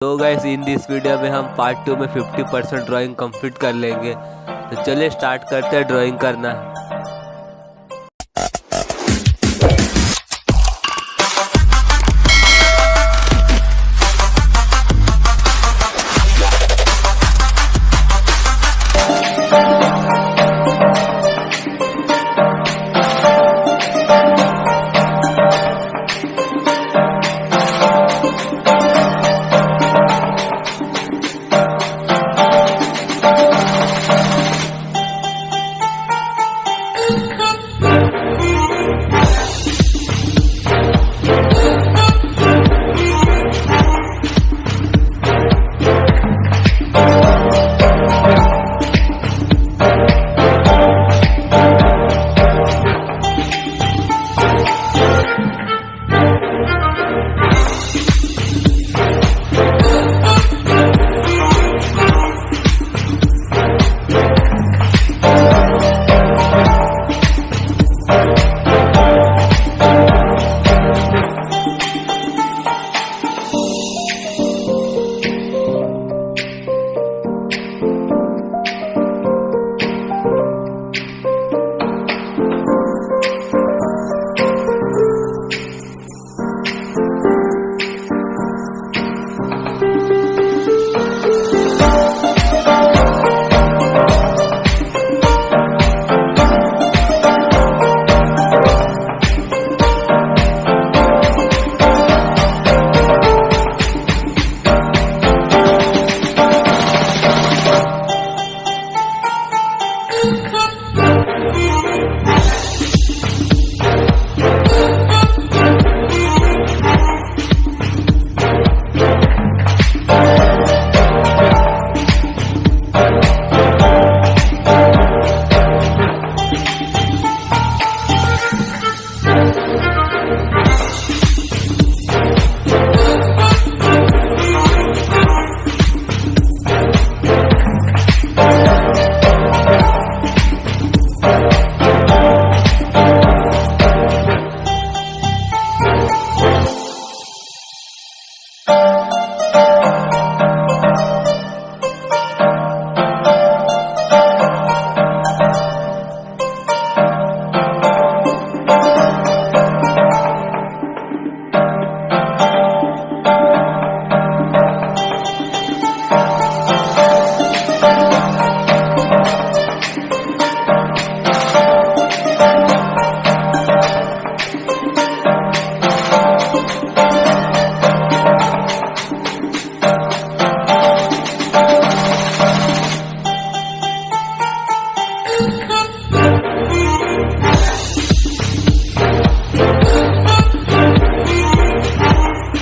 तो guys in this video में हम पार्ट 2 में 50% ड्राइंग कंप्लीट कर लेंगे। तो चलिए स्टार्ट करते हैं ड्राइंग करना।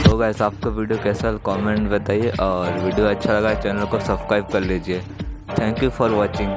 तो गाइस आपको वीडियो कैसा कमेंट बताइए, और वीडियो अच्छा लगा चैनल को सब्सक्राइब कर लीजिए। Thank you for watching.